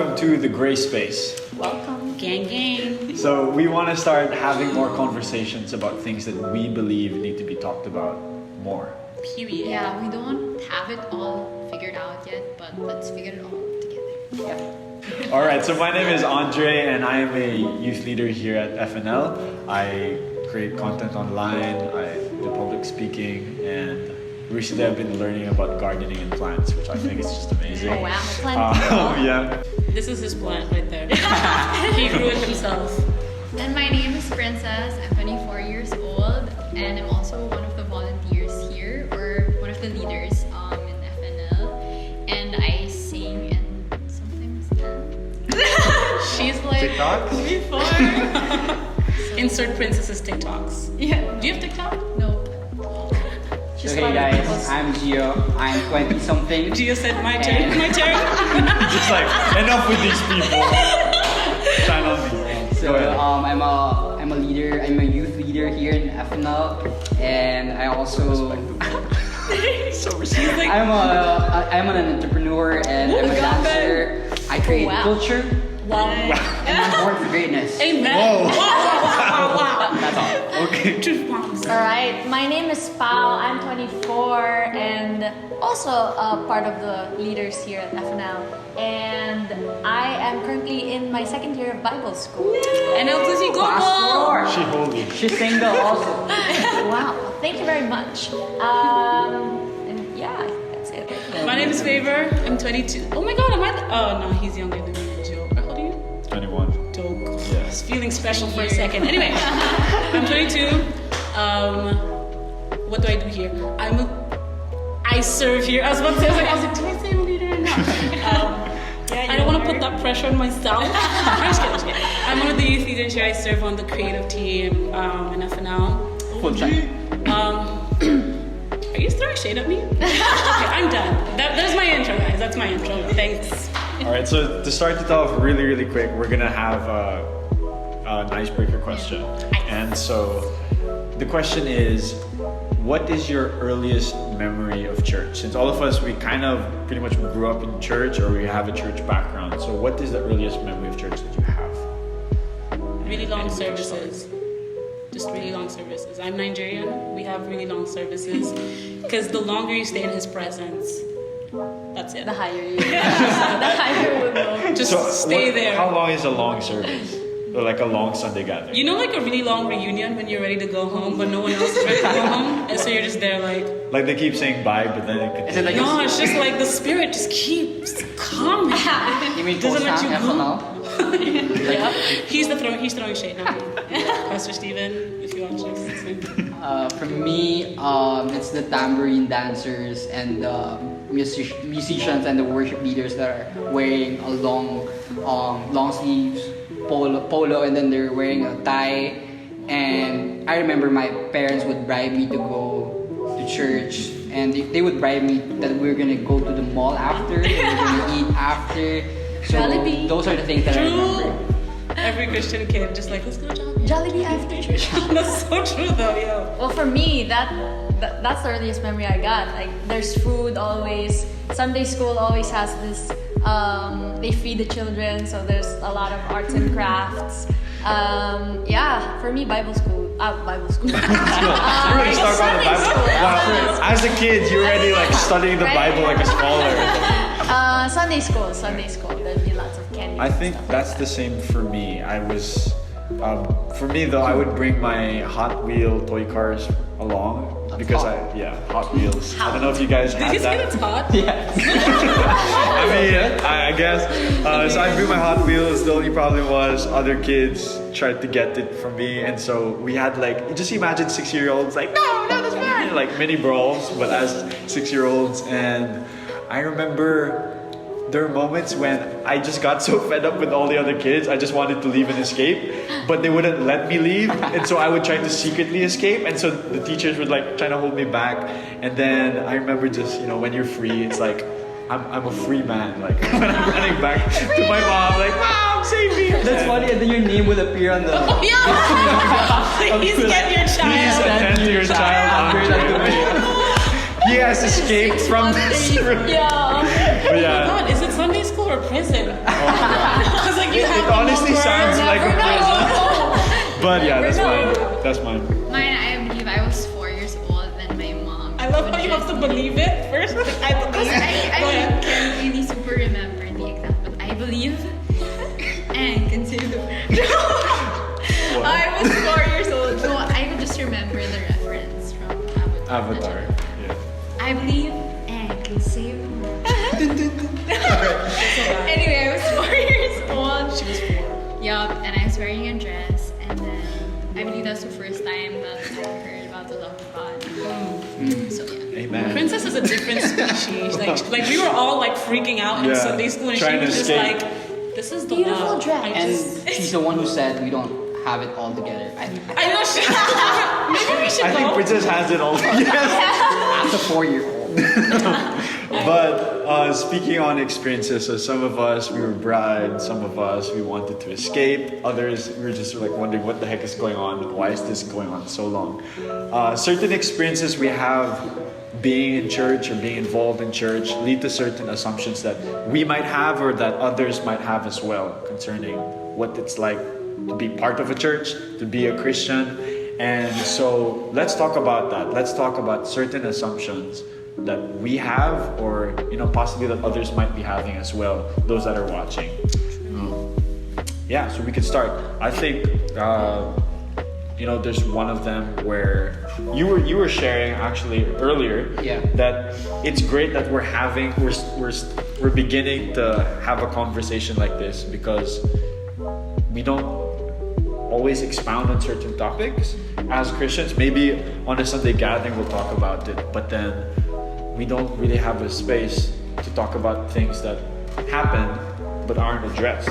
welcome to the Grayspace. Welcome. Gang, gang. So we want to start having more conversations about things that we believe need to be talked about more. Period. Yeah, we don't have it all figured out yet, but let's figure it all together. Yeah. All right, so my name is Andre and I am a youth leader here at Fnl. I create content online, I do public speaking, and recently I've been learning about gardening and plants, which I think is just amazing. Oh wow, plant. Yeah. This is his plant right there. He grew it himself. And my name is Princess. I'm 24 years old, and I'm also one of the volunteers here, or one of the leaders in FNL. And I sing and sometimes dance. She's like TikToks? Before. Insert Princess's TikToks. Yeah. Do you have TikTok? No. So hey guys, I'm Gio. I'm 20 something. Gio said my turn. My turn. Just like, enough with these people. Shine on me. So I'm a leader. I'm a youth leader here in FNL, and I also I'm an entrepreneur and I'm a dancer. I create culture. Wow. And I'm born for greatness. Amen. Whoa. Wow. That's all. Okay. Truth bombs. Alright, my name is Pao, I'm 24 and also part of the leaders here at FNL. And I am currently in my second year of Bible school. Fnl Tv Global. She holy. She's single also. Wow, thank you very much. And yeah, that's it. My name is Favor. I'm 22. Oh my god, am I oh no, he's younger than me, Joe. How old are you? 21. Dope. Yeah. I was feeling special for a second. Anyway, I'm 22. What do I do here? I serve here. I was about to say, I was like, do I say I'm a leader or not? I don't want to put that pressure on myself. I'm just kidding. I'm one of the youth leaders here. I serve on the creative team in FNL. Full time. Are you throwing shade at me? Okay, I'm done. There's my intro, guys. That's my intro. Thanks. All right, so to start it off really quick, we're gonna have an icebreaker question. And so the question is, what is your earliest memory of church? Since all of us, we kind of pretty much grew up in church or we have a church background. So what is the earliest memory of church that you have? Really long services. Just really long services. I'm Nigerian. We have really long services because the longer you stay in his presence, that's it. The higher you the higher we go. Just stay there. How long is a long service? Or like a long Sunday gathering? You know, like a really long reunion when you're ready to go home, but no one else is ready to go home, and so you're just there like. Like they keep saying bye, but then it Is it like No, it's just like the spirit just keeps coming. you mean Doesn't let you FNL? Yeah, he's throwing shade now. Pastor Steven, if you watch this. For me, it's the tambourine dancers and the musicians and the worship leaders that are wearing a long sleeves polo, and then they're wearing a tie. And I remember my parents would bribe me to go to church, and they would bribe me that we were gonna go to the mall after, that we were gonna eat after. So Jollibee. those are the things that I remember. Every Christian kid just like, let's go Jollibee. Jollibee after church. That's so true though, yo. Well, for me, that's the earliest memory I got. Like, there's food always. Sunday school always has this. They feed the children, so there's a lot of arts and crafts. Yeah, for me, Bible school. Bible school. You're really stuck on the Bible. Wow. As a kid, you're already like studying the Bible like a scholar. Sunday school. There'd be lots of candy. I think that's the same for me. I was, for me though, I would bring my Hot Wheel toy cars along because Hot Wheels. I don't know if you guys Did had you say that. that's hot? Yes. I mean, I guess. So I bring my Hot Wheels. The only problem was other kids tried to get it from me, and so we had like, just imagine 6-year-olds like, no, that's mine, like mini brawls, but as 6-year-olds. And I remember there were moments when I just got so fed up with all the other kids, I just wanted to leave and escape, but they wouldn't let me leave, and so I would try to secretly escape, and so the teachers would like try to hold me back. And then I remember just, when you're free, it's like, I'm a free man, like when I'm running back to my mom, like, Mom, save me! That's funny, and then your name would appear on the. Oh, yeah! Please get your Please child. attend to your child, Andre. He has escaped from this room. Yeah. But yeah. Is it Sunday school or prison? Because like you have It honestly sounds like a prison. But yeah, that's Never mine. That's mine. Mine, I believe I was 4 years old when my mom. I love how you have to believe it first. Like, I believe Because it. Go I ahead. can't really super remember the exact, but I believe and consider. I was 4 years old, so I could just remember the reference from Avatar. Yeah. I believe and can save the world. Anyway, I was 4 years old. She was 4. Yup, and I was wearing a dress, and then I believe that's the first time that I heard about the love of God. So yeah. Amen. Princess is a different species. Like we were all like freaking out in Yeah. Sunday school, and Trying she to was just escape. like, "This is the Beautiful love." dress. I And just, she's the one who said we don't have it all together. I know she. Maybe we should I think go. Princess has it all together. As a 4-year-old. But speaking on experiences, so some of us, we were brides, some of us, we wanted to escape. Others, we were just like wondering what the heck is going on? Why is this going on so long? Certain experiences we have being in church or being involved in church lead to certain assumptions that we might have or that others might have as well concerning what it's like to be part of a church, to be a Christian. And so let's talk about that. Let's talk about certain assumptions that we have or possibly that others might be having as well, those that are watching. Yeah, so we could start. I think there's one of them where you were sharing actually earlier that it's great that we're beginning to have a conversation like this because we don't always expound on certain topics as Christians. Maybe on a Sunday gathering we'll talk about it, but then we don't really have a space to talk about things that happen but aren't addressed.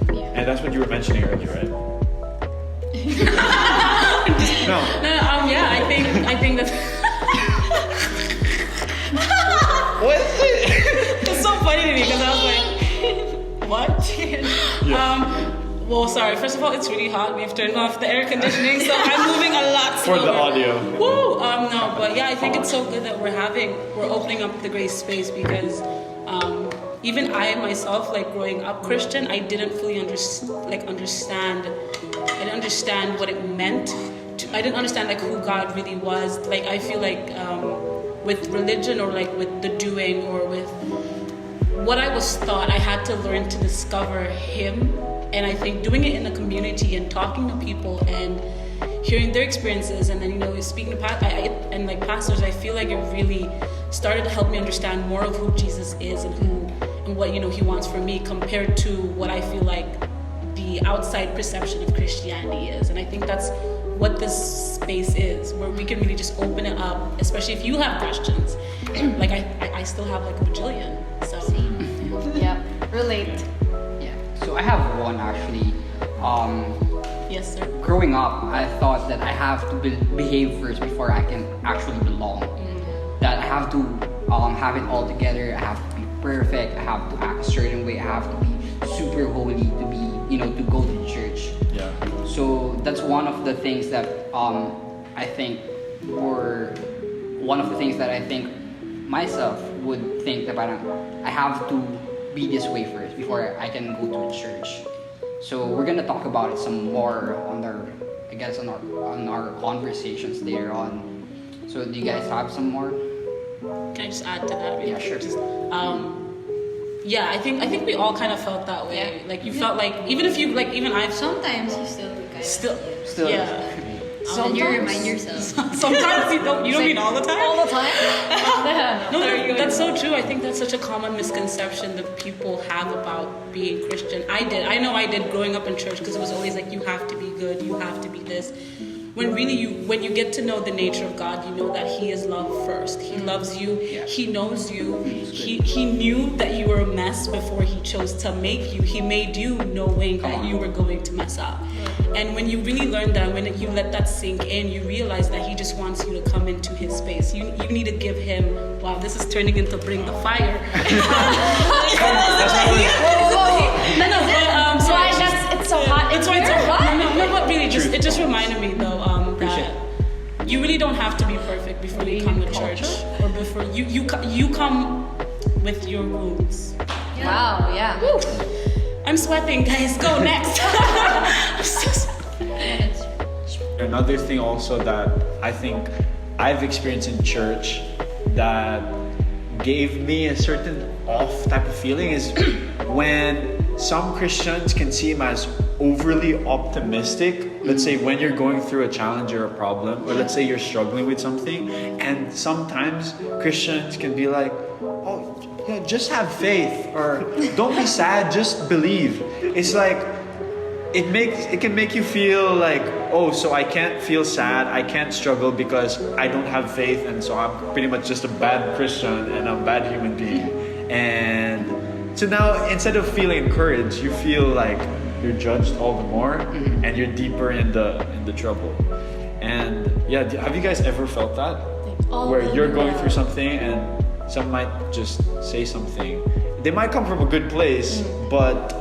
And that's what you were mentioning earlier, right? No. Yeah, I think that. What is it? It's so funny to me because I was like, what? Well, sorry. First of all, it's really hot. We've turned off the air conditioning, so I'm moving a lot slower. For the audio. Woo! No, but yeah, I think it's so good that we're opening up the gray space because even I myself, like growing up Christian, I didn't fully understand. I didn't understand what it meant. I didn't understand like who God really was. Like I feel like with religion or like with the doing or with what I was taught, I had to learn to discover Him. And I think doing it in the community and talking to people and hearing their experiences and then speaking to pastors, I feel like it really started to help me understand more of who Jesus is and what He wants for me compared to what I feel like the outside perception of Christianity is. And I think that's what this space is, where we can really just open it up, especially if you have questions. Like I still have like a bajillion. So Yeah, relate. So I have one actually. yes, sir. Growing up, I thought that I have to behave first before I can actually belong. That I have to have it all together. I have to be perfect. I have to act a certain way. I have to be super holy to be, to go to church. Yeah. So that's one of the things that I think, or one of the things that I think myself would think that I have to be this way first before I can go to church. So we're gonna talk about it some more on our conversations later on. So do you guys have some more? Can I just add to that? Really Yeah, sure. Yeah, I think we all kind of felt that way. Yeah. Like you felt like even I've Sometimes you still do kind of. Still. yeah. And you remind yourself. Sometimes you don't mean all the time. All the time? No, that's so true. I think that's such a common misconception that people have about being Christian. I know I did growing up in church because it was always like you have to be good, you have to be this. When really when you get to know the nature of God, you know that He is love first. He loves you. Yeah. He knows you. He knew that you were a mess before He chose to make you. He made you knowing that you were going to mess up. And when you really learn that, when you let that sink in, you realize that He just wants you to come into His space. You need to give Him. Wow, this is turning into bring the fire. It's so hot. It's why it's so hot. No, but really, it just reminded me though that you really don't have to be perfect before you come to church, or before you come with your wounds. Yeah. Wow, yeah. Woo. I'm sweating, guys. Go next. I'm so Yeah, that's Another thing also that I think I've experienced in church that gave me a certain off type of feeling is when some Christians can seem as overly optimistic. Let's say when you're going through a challenge or a problem, or let's say you're struggling with something, and sometimes Christians can be like, oh, yeah, just have faith, or don't be sad, just believe. It's like it can make you feel like, oh, so I can't feel sad, I can't struggle because I don't have faith, and so I'm pretty much just a bad Christian and a bad human being. And so now instead of feeling encouraged, you feel like you're judged all the more, and you're deeper in the trouble. And yeah, have you guys ever felt that? Where you're going through something and some might just say something. They might come from a good place, but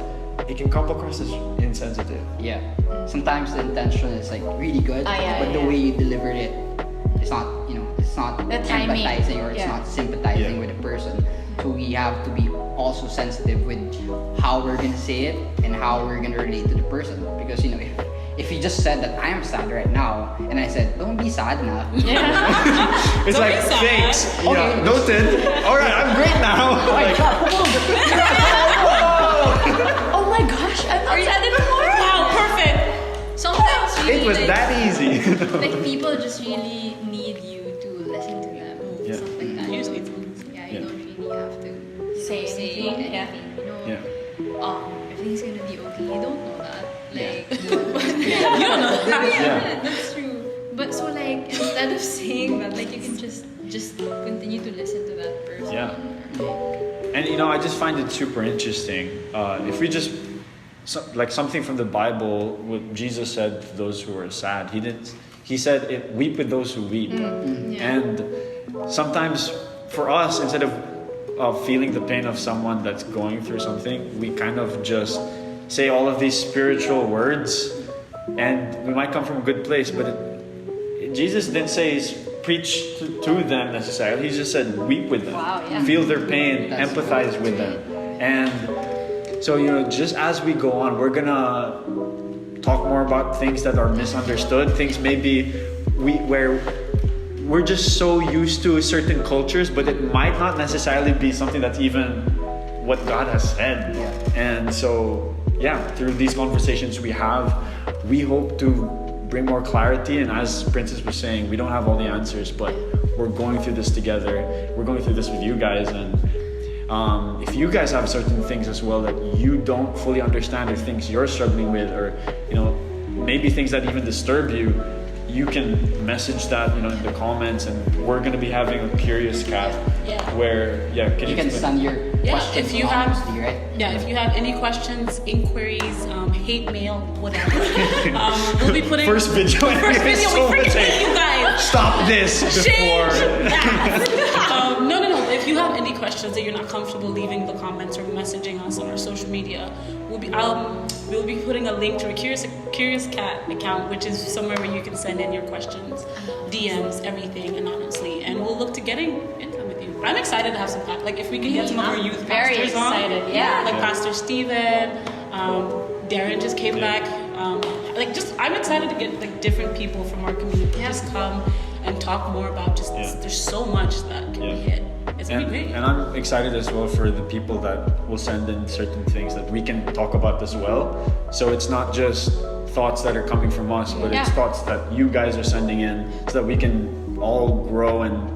it can come across as insensitive. Yeah. Sometimes the intention is like really good, yeah, but the yeah. way you delivered it, it's not, it's not The timing. empathizing, or it's Yeah. not sympathizing Yeah. with the person. So we have to be also sensitive with how we're gonna say it and how we're gonna relate to the person. Because if you just said that I am sad right now, and I said don't be sad now, It's Don't like, be sad. thanks, Okay. yeah, noted. Alright, I'm great now. Like, Oh my gosh, I'm not sad anymore. wow, perfect. sometimes really it was like, that easy. like people just really need you to listen to them. Yeah. Stuff like that. Usually Yeah, Yeah. you don't really have to Say anything, yeah. anything. Yeah. Everything's gonna be okay. You don't know that. Like, You don't know that. yeah, that's true. But so like instead of saying that, like you can just continue to listen to that person. Yeah. And I just find it super interesting. If we just like something from the Bible, what Jesus said to those who are sad, he said, weep with those who weep. Yeah. And sometimes for us, instead of feeling the pain of someone that's going through something, we kind of just say all of these spiritual words, and we might come from a good place, but Jesus didn't say preach to them necessarily. He just said weep with them, Wow, yeah. feel their pain, That's empathize with them. And so just as we go on, we're gonna talk more about things that are misunderstood, things maybe where we're just so used to certain cultures, but it might not necessarily be something that's even what God has said. And so through these conversations we have, we hope to bring more clarity. And as Princess was saying, we don't have all the answers, but we're going through this together. We're going through this with you guys. And if you guys have certain things as well that you don't fully understand, or things you're struggling with, or maybe things that even disturb you, you can message that in the comments, and we're going to be having a curious cat where you can explain? send your questions if you have anonymously, right? if you have any questions, inquiries, hate mail, whatever, we'll be putting First video, first it's video. so We freaking much hate you guys. Stop this before. Change that. No. If you have any questions that you're not comfortable leaving the comments or messaging us on our social media, we'll be putting a link to a Curious Cat account, which is somewhere where you can send in your questions, DMs, everything anonymously, and we'll look to getting in touch with you. I'm excited to have some like if we can get some of our youth Very pastors excited, on. yeah. Like Pastor Steven, Darren just came back. I'm excited to get like different people from our community to just come and talk more about just there's so much that can be hit. It's gonna be great. And I'm excited as well for the people that will send in certain things that we can talk about as well. So it's not just thoughts that are coming from us, but it's thoughts that you guys are sending in, so that we can all grow and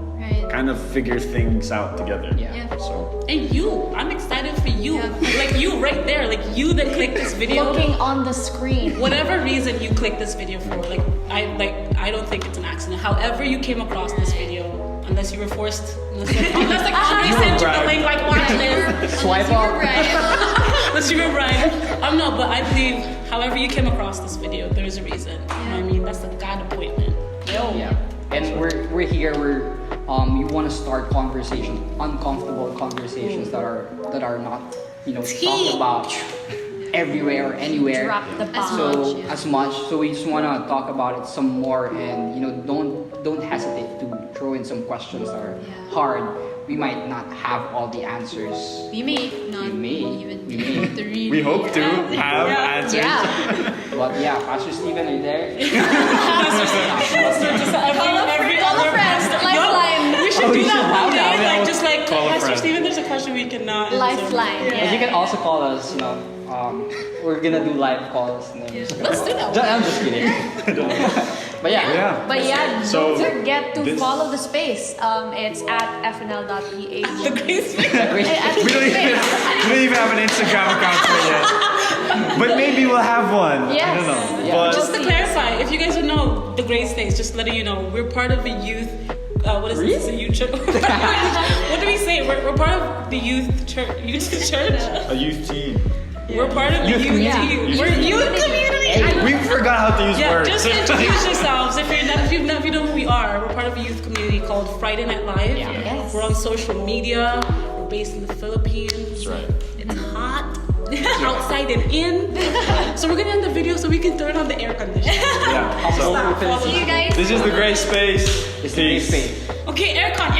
kind of figure things out together. Yeah. So And you, I'm excited for you. Yeah. Like you right there, like you that clicked this video. Looking on the screen. Whatever reason you clicked this video for, I don't think it's an accident. However you came across this video, unless you were forced, unless like Andre sent you the link, like watch this. Swipe up. Unless you were right. No, but I believe however you came across this video, there's a reason. You know what I mean? That's a God appointment. Yeah. And we're here. We want to start conversations, uncomfortable conversations that are not talked about everywhere or anywhere. Drop the bomb. So as much. So we just want to talk about it some more, and don't hesitate to throw in some questions that are hard. we might not have all the answers. We may not may. even We be may. able to read. We hope to have Yeah. answers. Yeah. But yeah, Pastor Steven, are you there? Call a friend. Lifeline. We should Oh, do we that should one have that. day. We Like, all just like, call a Pastor friend. Steven, there's a question we cannot answer. Lifeline. But Yeah. you can also call us, we're gonna do live calls. And then Let's do that. I'm just kidding. But yeah. Yeah. But yeah, So, don't forget to this- follow the space. It's at fnl.ph. The Grayspace. At We don't, even, space. we don't even have an Instagram account for it yet. But maybe we'll have one. I Yes. don't know. Yeah. But Just to clarify, if you guys don't know the Grayspace, just letting you know, we're part of the youth. What is this? A youth church? What do we say? We're part of the youth church. Youth church. a youth team. We're part of the youth team. community. We're youth community. We forgot how to use Yeah, words. just introduce yourselves. If you know who we are, we're part of a youth community called Friday Night Live. Yeah. Yes. We're on social media. We're based in the Philippines. That's right. It's hot. Outside and in. So we're gonna end the video so we can turn on the air conditioner. Yeah. So, Stop. See you guys. this is the Grayspace. It's the Peace. space. Okay, aircon.